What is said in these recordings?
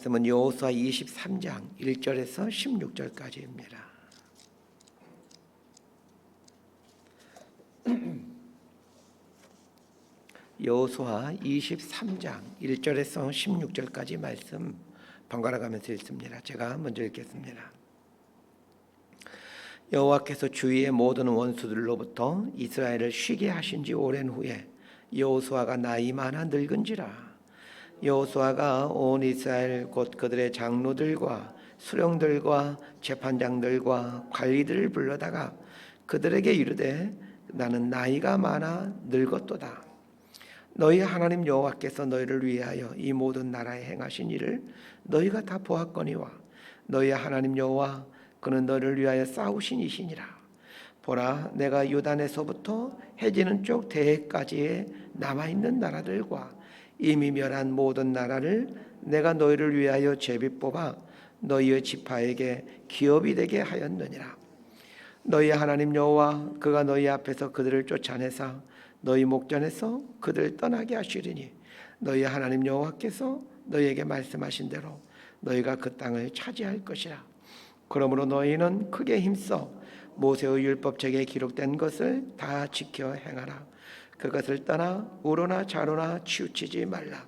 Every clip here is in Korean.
말씀은 여호수아 23장 1절에서 16절까지입니다. 여호수아 23장 1절에서 16절까지 말씀 번갈아 가면서 읽습니다. 제가 먼저 읽겠습니다. 여호와께서 주위의 모든 원수들로부터 이스라엘을 쉬게 하신 지 오랜 후에 여호수아가 나이 많아 늙은지라. 여호수아가 온 이스라엘 곧 그들의 장로들과 수령들과 재판장들과 관리들을 불러다가 그들에게 이르되 나는 나이가 많아 늙었도다. 너희 하나님 여호와께서 너희를 위하여 이 모든 나라에 행하신 일을 너희가 다 보았거니와 너희 하나님 여호와 그는 너를 위하여 싸우신 이시니라. 보라, 내가 요단에서부터 해지는 쪽 대해까지의 남아있는 나라들과 이미 멸한 모든 나라를 내가 너희를 위하여 제비 뽑아 너희의 지파에게 기업이 되게 하였느니라. 너희 하나님 여호와 그가 너희 앞에서 그들을 쫓아내사 너희 목전에서 그들을 떠나게 하시리니 너희 하나님 여호와께서 너희에게 말씀하신 대로 너희가 그 땅을 차지할 것이라. 그러므로 너희는 크게 힘써 모세의 율법책에 기록된 것을 다 지켜 행하라. 그것을 떠나 우로나 좌로나 치우치지 말라.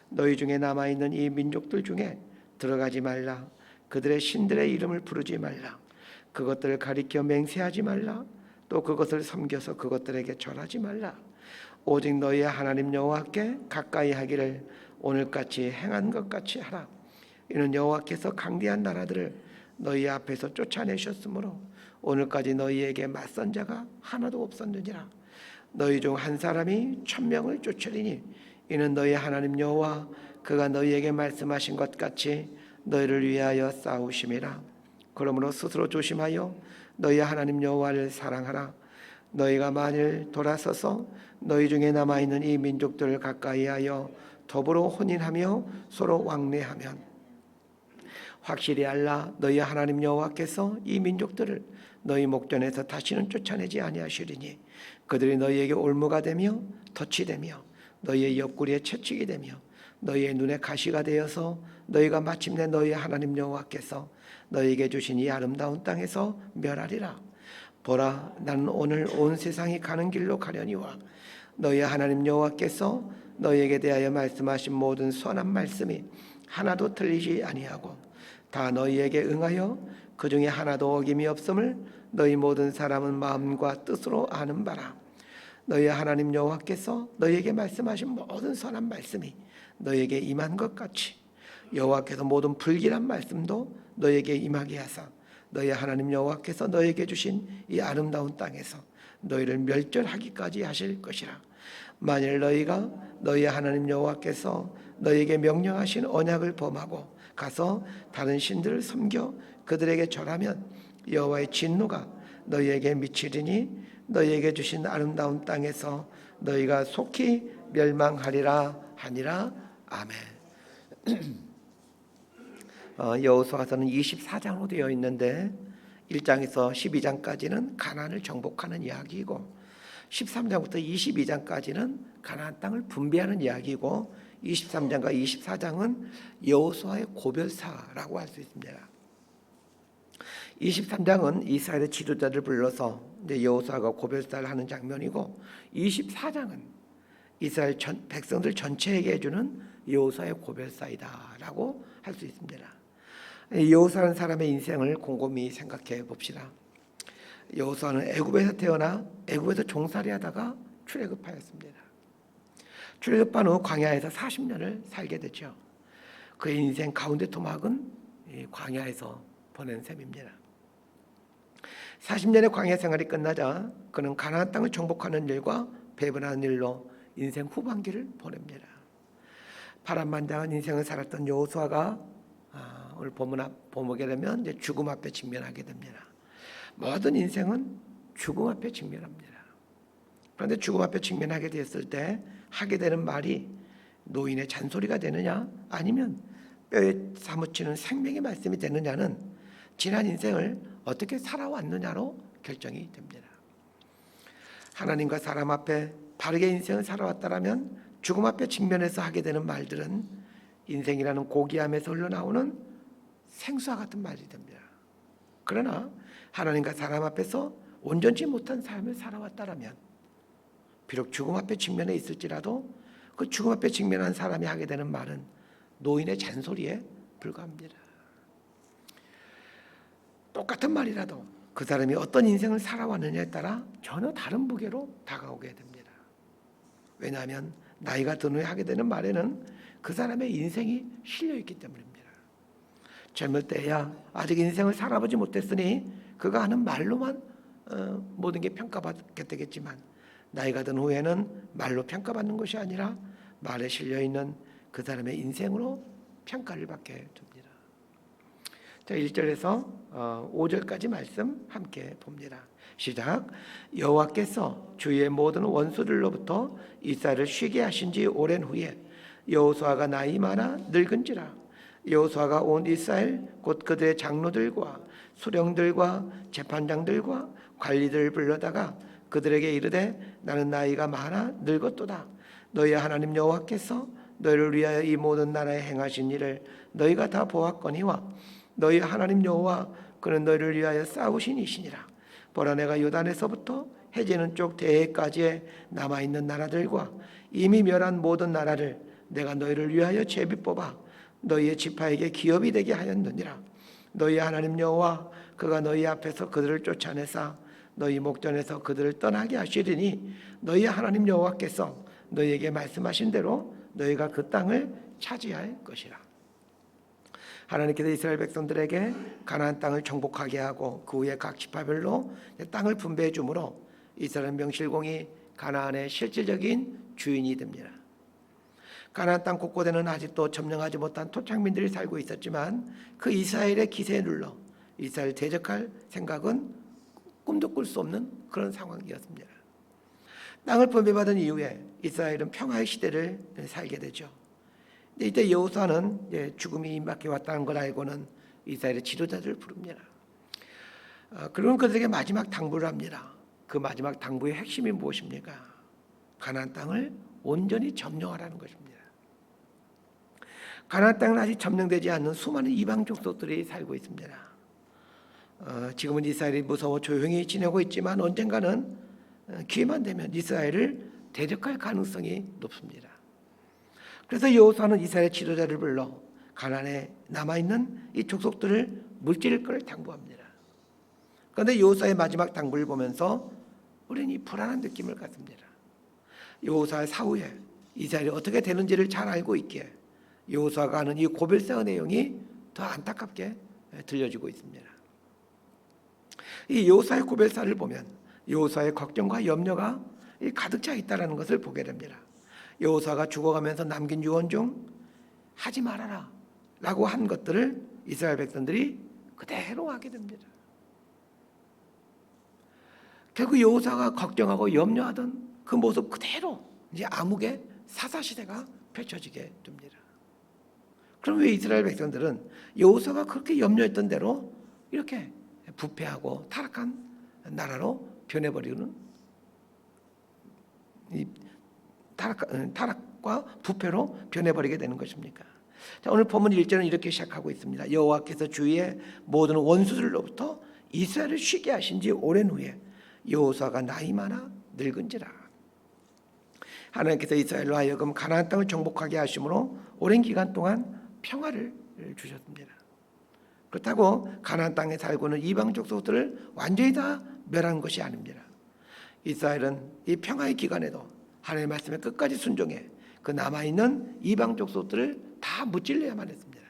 너희 중에 남아있는 이 민족들 중에 들어가지 말라. 그들의 신들의 이름을 부르지 말라. 그것들을 가리켜 맹세하지 말라. 또 그것을 섬겨서 그것들에게 절하지 말라. 오직 너희의 하나님 여호와께 가까이 하기를 오늘같이 행한 것 같이 하라. 이는 여호와께서 강대한 나라들을 너희 앞에서 쫓아내셨으므로 오늘까지 너희에게 맞선 자가 하나도 없었느니라. 너희 중 한 사람이 1000명을 쫓으리니 이는 너희 하나님 여호와 그가 너희에게 말씀하신 것 같이 너희를 위하여 싸우심이라. 그러므로 스스로 조심하여 너희 하나님 여호와를 사랑하라. 너희가 만일 돌아서서 너희 중에 남아있는 이 민족들을 가까이하여 더불어 혼인하며 서로 왕래하면 확실히 알라. 너희 하나님 여호와께서 이 민족들을 너희 목전에서 다시는 쫓아내지 아니하시리니 그들이 너희에게 올무가 되며 덫이 되며 너희의 옆구리에 채찍이 되며 너희의 눈에 가시가 되어서 너희가 마침내 너희 하나님 여호와께서 너희에게 주신 이 아름다운 땅에서 멸하리라. 보라, 나는 오늘 온 세상이 가는 길로 가려니와 너희 하나님 여호와께서 너희에게 대하여 말씀하신 모든 선한 말씀이 하나도 틀리지 아니하고 다 너희에게 응하여 그 중에 하나도 어김이 없음을 너희 모든 사람은 마음과 뜻으로 아는 바라. 너희 하나님 여호와께서 너희에게 말씀하신 모든 선한 말씀이 너희에게 임한 것 같이 여호와께서 모든 불길한 말씀도 너희에게 임하게 하사 너희 하나님 여호와께서 너희에게 주신 이 아름다운 땅에서 너희를 멸절하기까지 하실 것이라. 만일 너희가 너희 하나님 여호와께서 너희에게 명령하신 언약을 범하고 가서 다른 신들을 섬겨 그들에게 절하면 여호와의 진노가 너희에게 미치리니 너희에게 주신 아름다운 땅에서 너희가 속히 멸망하리라 하니라. 아멘. 여호수아서는 24장으로 되어 있는데 1장에서 12장까지는 가나안을 정복하는 이야기이고 13장부터 22장까지는 가나안 땅을 분배하는 이야기이고 23장과 24장은 여호수아의 고별사라고 할 수 있습니다. 23장은 이스라엘의 지도자를 불러서 여호수아가 고별사를 하는 장면이고 24장은 이스라엘 백성들 전체에게 해주는 여호수아의 고별사이다라고 할 수 있습니다. 여호수아라는 사람의 인생을 곰곰이 생각해 봅시다. 여호수아는 애굽에서 태어나 애굽에서 종살이하다가 출애굽하였습니다. 출애굽한 후 광야에서 40년을 살게 됐죠. 그의 인생 가운데 토막은 광야에서 보낸 셈입니다. 40년의 광야 생활이 끝나자 그는 가나안 땅을 정복하는 일과 배분하는 일로 인생 후반기를 보냅니다. 파란만장한 인생을 살았던 여호수아가 오늘 보게 되면 이제 죽음 앞에 직면하게 됩니다. 모든 인생은 죽음 앞에 직면합니다. 그런데 죽음 앞에 직면하게 되었을 때 하게 되는 말이 노인의 잔소리가 되느냐 아니면 뼈에 사무치는 생명의 말씀이 되느냐는 지난 인생을 어떻게 살아왔느냐로 결정이 됩니다. 하나님과 사람 앞에 바르게 인생을 살아왔다라면 죽음 앞에 직면해서 하게 되는 말들은 인생이라는 고귀함에서 흘러나오는 생수와 같은 말이 됩니다. 그러나 하나님과 사람 앞에서 온전치 못한 삶을 살아왔다라면 비록 죽음 앞에 직면해 있을지라도 그 죽음 앞에 직면한 사람이 하게 되는 말은 노인의 잔소리에 불과합니다. 똑같은 말이라도 그 사람이 어떤 인생을 살아왔느냐에 따라 전혀 다른 무게로 다가오게 됩니다. 왜냐하면 나이가 든 후에 하게 되는 말에는 그 사람의 인생이 실려있기 때문입니다. 젊을 때야 아직 인생을 살아보지 못했으니 그가 하는 말로만 모든 게 평가받게 되겠지만 나이가 든 후에는 말로 평가받는 것이 아니라 말에 실려있는 그 사람의 인생으로 평가를 받게 됩니다. 자, 1절에서 5절까지 말씀 함께 봅니다. 시작. 여호와께서 주의 모든 원수들로부터 이스라엘을 쉬게 하신 지 오랜 후에 여호수아가 나이 많아 늙은지라 여호수아가 온 이스라엘 곧 그들의 장로들과 수령들과 재판장들과 관리들을 불러다가 그들에게 이르되 나는 나이가 많아 늙었도다. 너희의 하나님 여호와께서 너희를 위하여 이 모든 나라에 행하신 일을 너희가 다 보았거니와 너희 하나님 여호와 그는 너희를 위하여 싸우신 이시니라. 보라 내가 요단에서부터 해지는 쪽 대해까지의 남아있는 나라들과 이미 멸한 모든 나라를 내가 너희를 위하여 제비 뽑아 너희의 지파에게 기업이 되게 하였느니라. 너희 하나님 여호와 그가 너희 앞에서 그들을 쫓아내사 너희 목전에서 그들을 떠나게 하시리니 너희 하나님 여호와께서 너희에게 말씀하신 대로 너희가 그 땅을 차지할 것이라. 하나님께서 이스라엘 백성들에게 가나안 땅을 정복하게 하고 그 후에 각 지파별로 땅을 분배해 주므로 이스라엘 명실공히 가나안의 실질적인 주인이 됩니다. 가나안 땅 곳곳에는 아직도 점령하지 못한 토착민들이 살고 있었지만 그 이스라엘의 기세에 눌러 이스라엘 대적할 생각은 꿈도 꿀 수 없는 그런 상황이었습니다. 땅을 분배받은 이후에 이스라엘은 평화의 시대를 살게 되죠. 이때 여호수아는 죽음이 임박해 왔다는 걸 알고는 이스라엘의 지도자들을 부릅니다. 그러면 그들에게 마지막 당부를 합니다. 그 마지막 당부의 핵심이 무엇입니까? 가나안 땅을 온전히 점령하라는 것입니다. 가나안 땅은 아직 점령되지 않는 수많은 이방 족속들이 살고 있습니다. 지금은 이스라엘이 무서워 조용히 지내고 있지만 언젠가는 기회만 되면 이스라엘을 대적할 가능성이 높습니다. 그래서 여호수아는 이스라엘 지도자를 불러 가나안에 남아있는 이 족속들을 물질을 걸 당부합니다. 그런데 여호수아의 마지막 당부를 보면서 우리는 이 불안한 느낌을 갖습니다. 여호수아의 사후에 이스라엘이 어떻게 되는지를 잘 알고 있기에 여호수아가 하는 이 고별사의 내용이 더 안타깝게 들려지고 있습니다. 이 여호수아의 고별사를 보면 여호수아의 걱정과 염려가 가득 차 있다는 것을 보게 됩니다. 여호수아가 죽어가면서 남긴 유언 중 하지 말아라 라고 한 것들을 이스라엘 백성들이 그대로 하게 됩니다. 결국 여호수아가 걱정하고 염려하던 그 모습 그대로 이제 암흑의 사사시대가 펼쳐지게 됩니다. 그럼 왜 이스라엘 백성들은 여호수아가 그렇게 염려했던 대로 이렇게 부패하고 타락한 나라로 변해버리는 이 타락과 부패로 변해버리게 되는 것입니까? 자, 오늘 본문 1절은 이렇게 시작하고 있습니다. 여호와께서 주위의 모든 원수들로부터 이스라엘을 쉬게 하신 지 오랜 후에 여호수아가 나이 많아 늙은지라. 하나님께서 이스라엘로 하여금 가나안 땅을 정복하게 하심으로 오랜 기간 동안 평화를 주셨습니다. 그렇다고 가나안 땅에 살고 있는 이방 족속들을 완전히 다 멸한 것이 아닙니다. 이스라엘은 이 평화의 기간에도 하나님의 말씀에 끝까지 순종해 그 남아있는 이방 족속들을 다 무찔러야만 했습니다.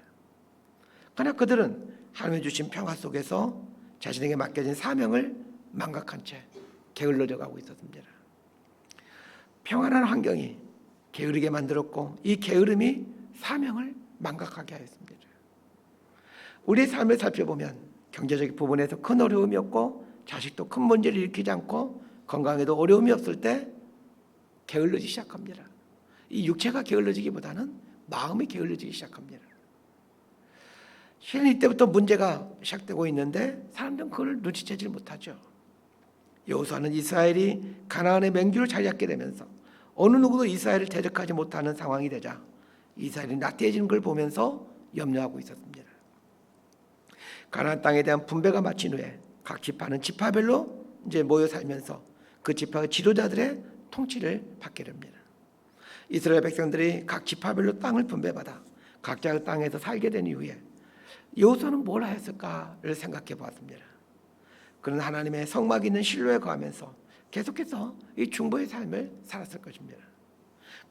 그러나 그들은 하나님이 주신 평화 속에서 자신에게 맡겨진 사명을 망각한 채 게을러져 가고 있었습니다. 평안한 환경이 게으르게 만들었고 이 게으름이 사명을 망각하게 하였습니다. 우리의 삶을 살펴보면 경제적 부분에서 큰 어려움이 없고 자식도 큰 문제를 일으키지 않고 건강에도 어려움이 없을 때 게을러지기 시작합니다. 이 육체가 게을러지기보다는 마음이 게을러지기 시작합니다. 실은 이때부터 문제가 시작되고 있는데 사람들은 그걸 눈치채지 못하죠. 여호수아는 이스라엘이 가나안의 맹주를 잘 잡게 되면서 어느 누구도 이스라엘을 대적하지 못하는 상황이 되자 이스라엘이 나태해지는 걸 보면서 염려하고 있었습니다. 가나안 땅에 대한 분배가 마친 후에 각 지파는 지파별로 이제 모여 살면서 그 지파의 지도자들의 통치를 받게 됩니다. 이스라엘 백성들이 각 지파별로 땅을 분배받아 각자의 땅에서 살게 된 이후에 여호수아는 뭘 하였을까를 생각해 보았습니다. 그는 하나님의 성막 있는 실로에 거하면서 계속해서 이 중보의 삶을 살았을 것입니다.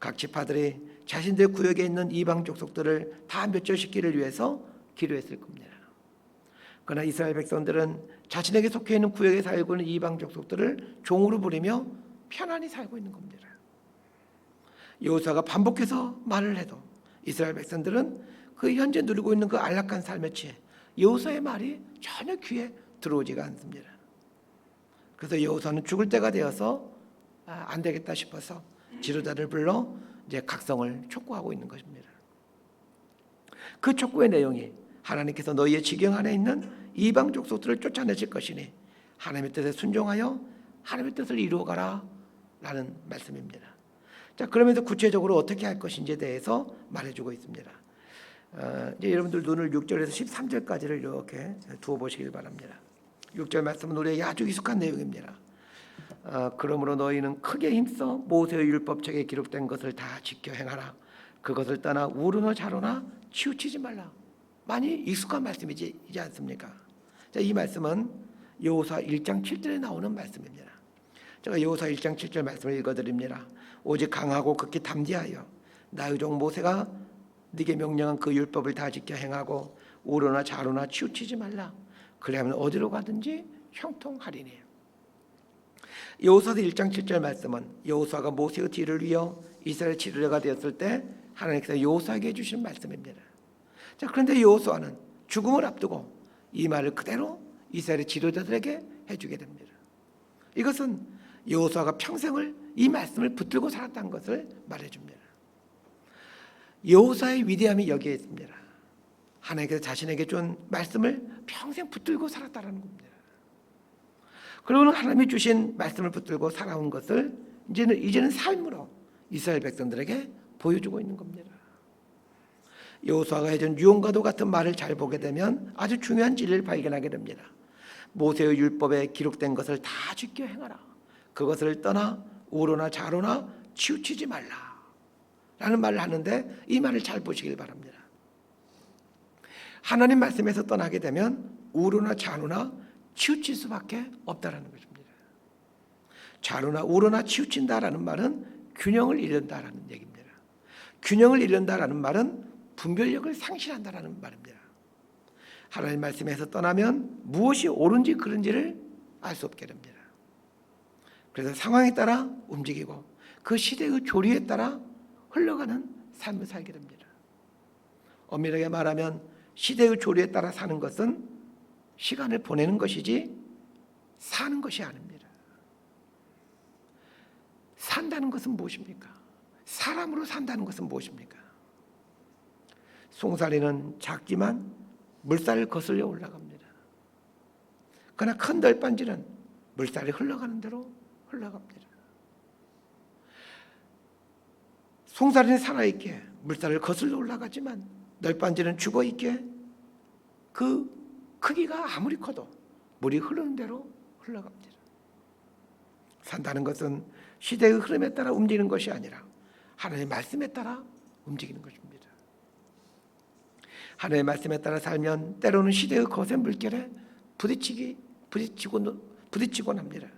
각 지파들이 자신들 구역에 있는 이방 족속들을 다 멸절시키기를 위해서 기도했을 겁니다. 그러나 이스라엘 백성들은 자신에게 속해 있는 구역에 살고 있는 이방 족속들을 종으로 부리며 편안히 살고 있는 겁니다. 여호수아가 반복해서 말을 해도 이스라엘 백성들은 그 현재 누리고 있는 그 안락한 삶에 취해 여호수아의 말이 전혀 귀에 들어오지가 않습니다. 그래서 여호수아는 죽을 때가 되어서 안 되겠다 싶어서 지도자를 불러 이제 각성을 촉구하고 있는 것입니다. 그 촉구의 내용이 하나님께서 너희의 지경 안에 있는 이방 족속들을 쫓아내실 것이니 하나님의 뜻에 순종하여 하나님의 뜻을 이루어가라 라는 말씀입니다. 자, 그러면서 구체적으로 어떻게 할 것인지에 대해서 말해주고 있습니다. 이제 여러분들 눈을 6절에서 13절까지를 이렇게 두어 보시길 바랍니다. 6절 말씀은 우리에게 아주 익숙한 내용입니다. 그러므로 너희는 크게 힘써 모세의 율법책에 기록된 것을 다 지켜 행하라. 그것을 떠나 우르노 자로나 치우치지 말라. 많이 익숙한 말씀이지 않습니까? 자, 이 말씀은 여호수아 1장 7절에 나오는 말씀입니다. 제가 여호수아 1장 7절 말씀을 읽어드립니다. 오직 강하고 극히 담대하여 나의 종 모세가 네게 명령한 그 율법을 다 지켜 행하고 우르나 자로나 치우치지 말라. 그래야만 어디로 가든지 형통하리니. 여호수아서 1장 7절 말씀은 여호수아가 모세의 뒤를 이어 이스라엘 지도자가 되었을 때 하나님께서 여호수아에게 해주신 말씀입니다. 자, 그런데 여호수아는 죽음을 앞두고 이 말을 그대로 이스라엘 지도자들에게 해주게 됩니다. 이것은 여호수아가 평생을 이 말씀을 붙들고 살았다는 것을 말해줍니다. 여호수아의 위대함이 여기에 있습니다. 하나님께서 자신에게 준 말씀을 평생 붙들고 살았다는 겁니다. 그리고 하나님이 주신 말씀을 붙들고 살아온 것을 이제는 삶으로 이스라엘 백성들에게 보여주고 있는 겁니다. 여호수아가 해준 유언과도 같은 말을 잘 보게 되면 아주 중요한 진리를 발견하게 됩니다. 모세의 율법에 기록된 것을 다 지켜 행하라. 그것을 떠나 우로나 자로나 치우치지 말라 라는 말을 하는데 이 말을 잘 보시길 바랍니다. 하나님 말씀에서 떠나게 되면 우로나 자로나 치우칠 수밖에 없다라는 것입니다. 자로나 우로나 치우친다라는 말은 균형을 잃는다라는 얘기입니다. 균형을 잃는다라는 말은 분별력을 상실한다라는 말입니다. 하나님 말씀에서 떠나면 무엇이 옳은지 그른지를 알 수 없게 됩니다. 그래서 상황에 따라 움직이고 그 시대의 조리에 따라 흘러가는 삶을 살게 됩니다. 엄밀하게 말하면 시대의 조리에 따라 사는 것은 시간을 보내는 것이지 사는 것이 아닙니다. 산다는 것은 무엇입니까? 사람으로 산다는 것은 무엇입니까? 송사리는 작지만 물살을 거슬려 올라갑니다. 그러나 큰 널빤지는 물살이 흘러가는 대로 흘러갑니다. 송사리는 살아있게 물살을 거슬러 올라가지만 널빤지는 죽어있게 그 크기가 아무리 커도 물이 흐르는 대로 흘러갑니다. 산다는 것은 시대의 흐름에 따라 움직이는 것이 아니라 하나님의 말씀에 따라 움직이는 것입니다. 하나님의 말씀에 따라 살면 때로는 시대의 거센 물결에 부딪히곤 합니다.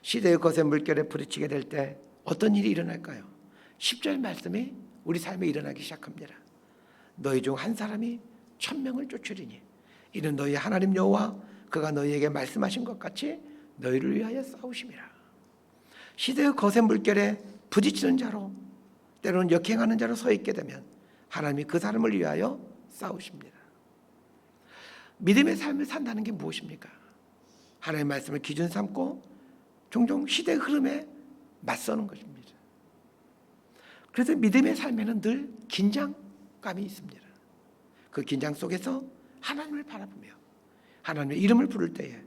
시대의 거센 물결에 부딪히게 될 때 어떤 일이 일어날까요? 10절 말씀이 우리 삶에 일어나기 시작합니다. 너희 중 한 사람이 1000명을 쫓으리니 이는 너희 하나님 여호와 그가 너희에게 말씀하신 것 같이 너희를 위하여 싸우심이라. 시대의 거센 물결에 부딪히는 자로 때로는 역행하는 자로 서 있게 되면 하나님이 그 사람을 위하여 싸우십니다. 믿음의 삶을 산다는 게 무엇입니까? 하나님의 말씀을 기준 삼고 종종 시대의 흐름에 맞서는 것입니다. 그래서 믿음의 삶에는 늘 긴장감이 있습니다. 그 긴장 속에서 하나님을 바라보며 하나님의 이름을 부를 때에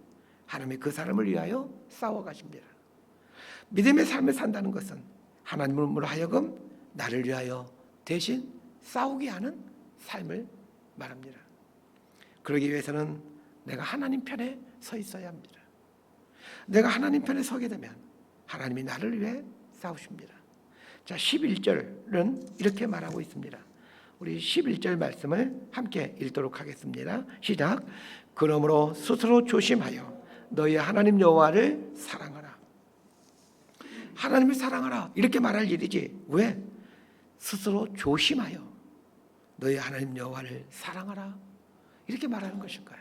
하나님이 그 사람을 위하여 싸워가십니다. 믿음의 삶을 산다는 것은 하나님으로 하여금 나를 위하여 대신 싸우게 하는 삶을 말합니다. 그러기 위해서는 내가 하나님 편에 서 있어야 합니다. 내가 하나님 편에 서게 되면 하나님이 나를 위해 싸우십니다. 자, 11절은 이렇게 말하고 있습니다. 우리 11절 말씀을 함께 읽도록 하겠습니다. 시작. 그러므로 스스로 조심하여 너희 하나님 여호와를 사랑하라. 하나님을 사랑하라 이렇게 말할 일이지 왜 스스로 조심하여 너희 하나님 여호와를 사랑하라 이렇게 말하는 것일까요?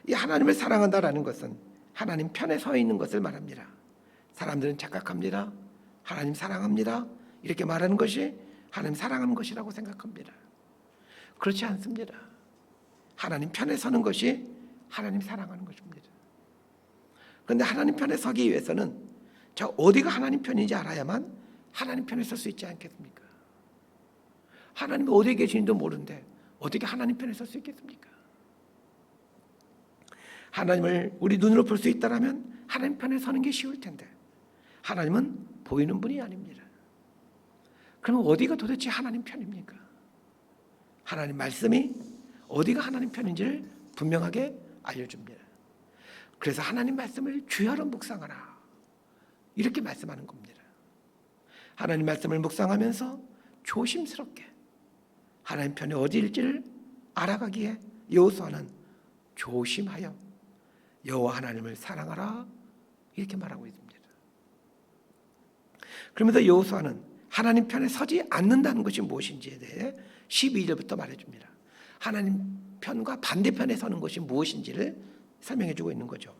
이 하나님을 사랑한다라는 것은 하나님 편에 서 있는 것을 말합니다. 사람들은 착각합니다. 하나님 사랑합니다 이렇게 말하는 것이 하나님 사랑하는 것이라고 생각합니다. 그렇지 않습니다. 하나님 편에 서는 것이 하나님 사랑하는 것입니다. 그런데 하나님 편에 서기 위해서는 자, 어디가 하나님 편인지 알아야만 하나님 편에 설 수 있지 않겠습니까? 하나님이 어디에 계시는지도 모르는데 어떻게 하나님 편에 설 수 있겠습니까? 하나님을 우리 눈으로 볼 수 있다면 하나님 편에 서는 게 쉬울 텐데 하나님은 보이는 분이 아닙니다. 그러면 어디가 도대체 하나님 편입니까? 하나님 말씀이 어디가 하나님 편인지를 분명하게 알려줍니다. 그래서 하나님 말씀을 주야로 묵상하라 이렇게 말씀하는 겁니다. 하나님 말씀을 묵상하면서 조심스럽게 하나님 편이 어디일지를 알아가기에 여호수아는 조심하여 여호와 하나님을 사랑하라 이렇게 말하고 있습니다. 그러면서 여호수아는 하나님 편에 서지 않는다는 것이 무엇인지에 대해 12절부터 말해줍니다. 하나님 편과 반대편에 서는 것이 무엇인지를 설명해주고 있는 거죠.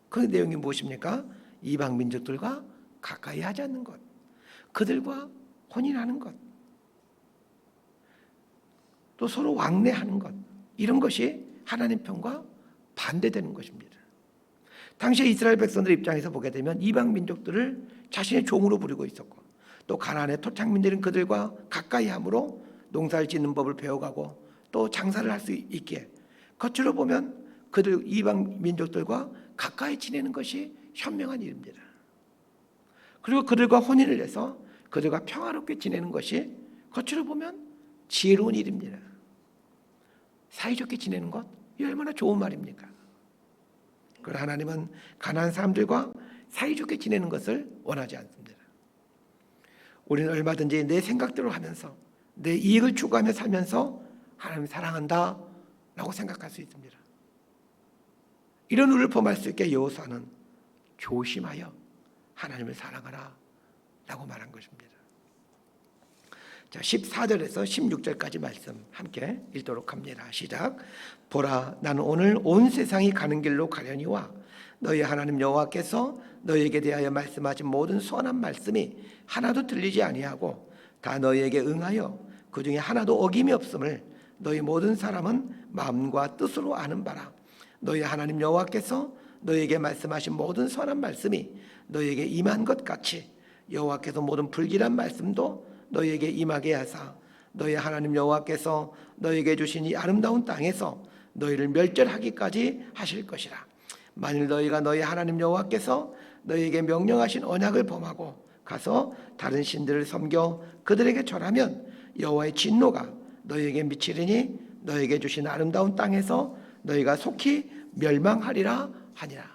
그 내용이 무엇입니까? 이방 민족들과 가까이 하지 않는 것, 그들과 혼인하는 것, 또 서로 왕래하는 것, 이런 것이 하나님 편과 반대되는 것입니다. 당시에 이스라엘 백성들 입장에서 보게 되면 이방 민족들을 자신의 종으로 부리고 있었고 또 가나안의 토착민들은 그들과 가까이 함으로 농사를 짓는 법을 배워가고 또 장사를 할 수 있기에 겉으로 보면 그들 이방 민족들과 가까이 지내는 것이 현명한 일입니다. 그리고 그들과 혼인을 해서 그들과 평화롭게 지내는 것이 겉으로 보면 지혜로운 일입니다. 사이좋게 지내는 것, 이 얼마나 좋은 말입니까? 그러나 하나님은 가난한 사람들과 사이좋게 지내는 것을 원하지 않습니다. 우리는 얼마든지 내 생각대로 하면서 내 이익을 추구하며 살면서 하나님 사랑한다 라고 생각할 수 있습니다. 이런 우리를 범할 수 있게 여호수아는 조심하여 하나님을 사랑하라 라고 말한 것입니다. 자, 14절에서 16절까지 말씀 함께 읽도록 합니다. 시작. 보라, 나는 오늘 온 세상이 가는 길로 가려니와 너희 하나님 여호와께서 너희에게 대하여 말씀하신 모든 선한 말씀이 하나도 들리지 아니하고 다 너희에게 응하여 그 중에 하나도 어김이 없음을 너희 모든 사람은 마음과 뜻으로 아는 바라. 너희 하나님 여호와께서 너희에게 말씀하신 모든 선한 말씀이 너희에게 임한 것 같이 여호와께서 모든 불길한 말씀도 너희에게 임하게 하사 너희 하나님 여호와께서 너희에게 주신 이 아름다운 땅에서 너희를 멸절하기까지 하실 것이라. 만일 너희가 너희 하나님 여호와께서 너희에게 명령하신 언약을 범하고 가서 다른 신들을 섬겨 그들에게 절하면 여호와의 진노가 너희에게 미치리니 너희에게 주신 아름다운 땅에서 너희가 속히 멸망하리라 하니라.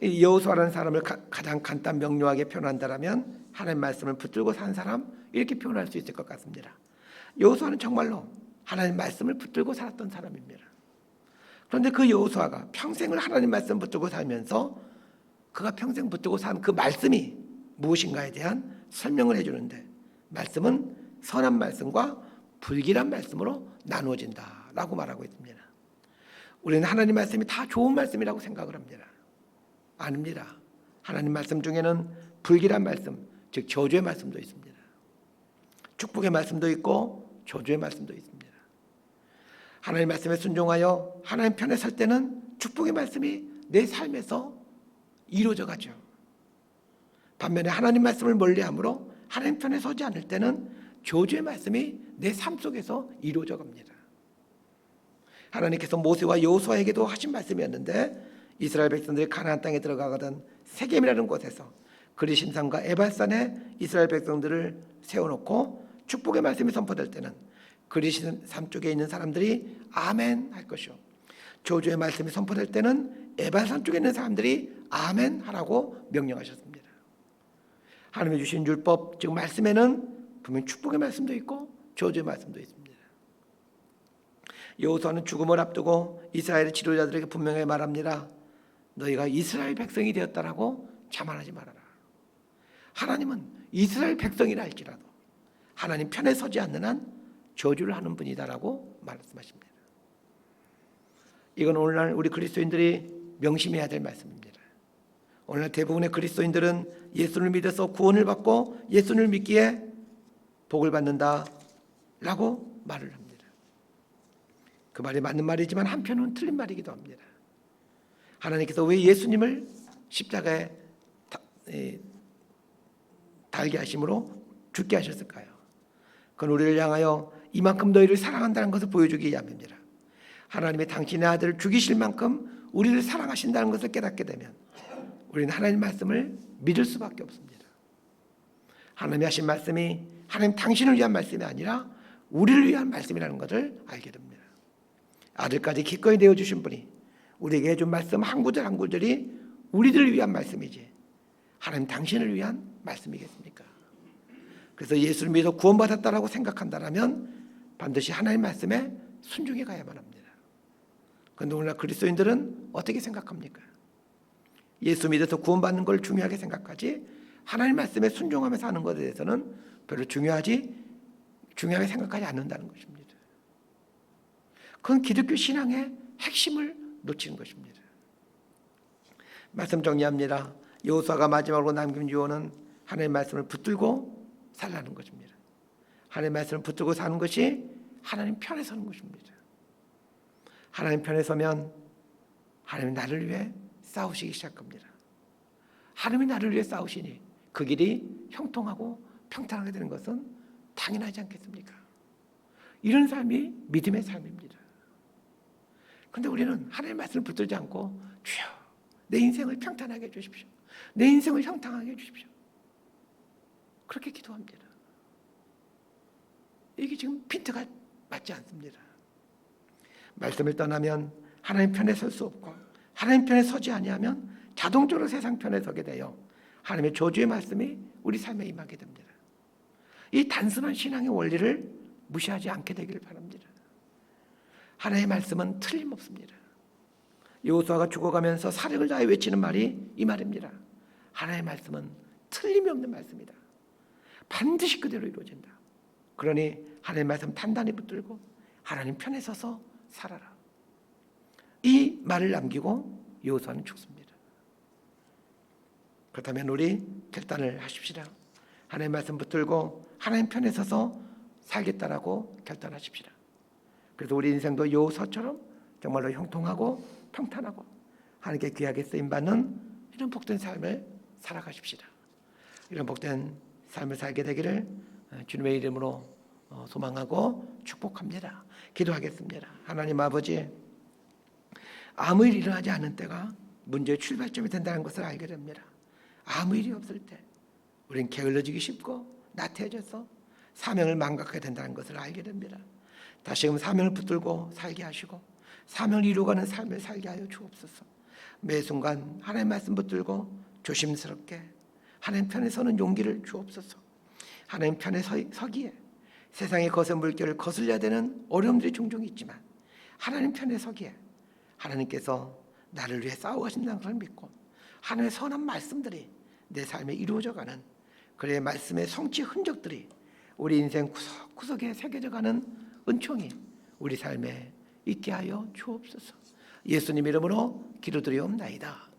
여호수아라는 사람을 가장 간단 명료하게 표현한다면 하나님 말씀을 붙들고 산 사람 이렇게 표현할 수 있을 것 같습니다. 여호수아는 정말로 하나님 말씀을 붙들고 살았던 사람입니다. 그런데 그 여호수아가 평생을 하나님 말씀 붙들고 살면서 그가 평생 붙들고 산 그 말씀이 무엇인가에 대한 설명을 해주는데 말씀은 선한 말씀과 불길한 말씀으로 나누어진다라고 말하고 있습니다. 우리는 하나님 말씀이 다 좋은 말씀이라고 생각을 합니다. 아닙니다. 하나님 말씀 중에는 불길한 말씀, 즉 저주의 말씀도 있습니다. 축복의 말씀도 있고 저주의 말씀도 있습니다. 하나님 말씀에 순종하여 하나님 편에 설 때는 축복의 말씀이 내 삶에서 이루어져 가죠. 반면에 하나님 말씀을 멀리함으로 하나님 편에 서지 않을 때는 저주의 말씀이 내 삶 속에서 이루어져 갑니다. 하나님께서 모세와 여호수아에게도 하신 말씀이었는데 이스라엘 백성들이 가나안 땅에 들어가거든 세겜이라는 곳에서 그리심산과 에발산에 이스라엘 백성들을 세워놓고 축복의 말씀이 선포될 때는 그리스도 삶 쪽에 있는 사람들이 아멘 할 것이요, 저주의 말씀이 선포될 때는 에발 삶 쪽에 있는 사람들이 아멘 하라고 명령하셨습니다. 하나님이 주신 율법, 즉 말씀에는 분명히 축복의 말씀도 있고 저주의 말씀도 있습니다. 여호수아는 죽음을 앞두고 이스라엘의 지도자들에게 분명히 말합니다. 너희가 이스라엘 백성이 되었다라고 자만하지 말아라. 하나님은 이스라엘 백성이라 할지라도 하나님 편에 서지 않는 한 저주를 하는 분이다라고 말씀하십니다. 이건 오늘날 우리 그리스도인들이 명심해야 될 말씀입니다. 오늘날 대부분의 그리스도인들은 예수를 믿어서 구원을 받고 예수를 믿기에 복을 받는다라고 말을 합니다. 그 말이 맞는 말이지만 한편은 틀린 말이기도 합니다. 하나님께서 왜 예수님을 십자가에 달게 하심으로 죽게 하셨을까요? 그건 우리를 향하여 이만큼 너희를 사랑한다는 것을 보여주기 위함입니다. 하나님이 당신의 아들을 죽이실 만큼 우리를 사랑하신다는 것을 깨닫게 되면 우리는 하나님 말씀을 믿을 수밖에 없습니다. 하나님이 하신 말씀이 하나님 당신을 위한 말씀이 아니라 우리를 위한 말씀이라는 것을 알게 됩니다. 아들까지 기꺼이 내어주신 분이 우리에게 해준 말씀 한 구절 한 구절이 우리들을 위한 말씀이지 하나님 당신을 위한 말씀이겠습니까? 그래서 예수를 믿어 구원받았다라고 생각한다면 반드시 하나님 말씀에 순종해 가야만 합니다. 그런데 오늘날 그리스도인들은 어떻게 생각합니까? 예수 믿어서 구원받는 걸 중요하게 생각하지 하나님 말씀에 순종하면서 하는 것에 대해서는 별로 중요하게 생각하지 않는다는 것입니다. 그건 기독교 신앙의 핵심을 놓치는 것입니다. 말씀 정리합니다. 여호수아가 마지막으로 남긴 유언은 하나님의 말씀을 붙들고 살라는 것입니다. 하나님의 말씀을 붙들고 사는 것이 하나님 편에 서는 것입니다. 하나님 편에 서면 하나님이 나를 위해 싸우시기 시작합니다. 하나님이 나를 위해 싸우시니 그 길이 형통하고 평탄하게 되는 것은 당연하지 않겠습니까? 이런 삶이 믿음의 삶입니다. 그런데 우리는 하나님의 말씀을 붙들지 않고 주여 내 인생을 평탄하게 해주십시오. 내 인생을 형통하게 해주십시오. 그렇게 기도합니다. 이게 지금 핀트가 맞지 않습니다. 말씀을 떠나면 하나님 편에 설 수 없고 하나님 편에 서지 아니하면 자동적으로 세상 편에 서게 되어 하나님의 저주의 말씀이 우리 삶에 임하게 됩니다. 이 단순한 신앙의 원리를 무시하지 않게 되기를 바랍니다. 하나님의 말씀은 틀림없습니다. 여호수아가 죽어가면서 사력을 다해 외치는 말이 이 말입니다. 하나님의 말씀은 틀림이 없는 말씀이다. 반드시 그대로 이루어진다. 그러니 하나님의 말씀 단단히 붙들고 하나님 편에 서서 살아라. 이 말을 남기고 여호수아는 죽습니다. 그렇다면 우리 결단을 하십시다. 하나님의 말씀 붙들고 하나님 편에 서서 살겠다라고 결단하십시다. 그래서 우리 인생도 여호수아처럼 정말로 형통하고 평탄하고 하나님께 귀하게 쓰임받는 이런 복된 삶을 살아가십시다. 이런 복된 삶을 살게 되기를 주님의 이름으로 소망하고 축복합니다. 기도하겠습니다. 하나님 아버지, 아무 일 일어나지 않은 때가 문제의 출발점이 된다는 것을 알게 됩니다. 아무 일이 없을 때 우리는 게을러지기 쉽고 나태해져서 사명을 망각하게 된다는 것을 알게 됩니다. 다시금 사명을 붙들고 살게 하시고 사명을 이루어가는 삶을 살게 하여 주옵소서. 매 순간 하나님의 말씀 붙들고 조심스럽게 하나님 편에 서는 용기를 주옵소서. 하나님 편에 서기에 세상의 거센 물결을 거슬려야 되는 어려움들이 종종 있지만 하나님 편에 서기에 하나님께서 나를 위해 싸워가신다는 것을 믿고 하나님의 선한 말씀들이 내 삶에 이루어져가는 그의 말씀의 성취 흔적들이 우리 인생 구석구석에 새겨져가는 은총이 우리 삶에 있게 하여 주옵소서. 예수님 이름으로 기도드리옵나이다.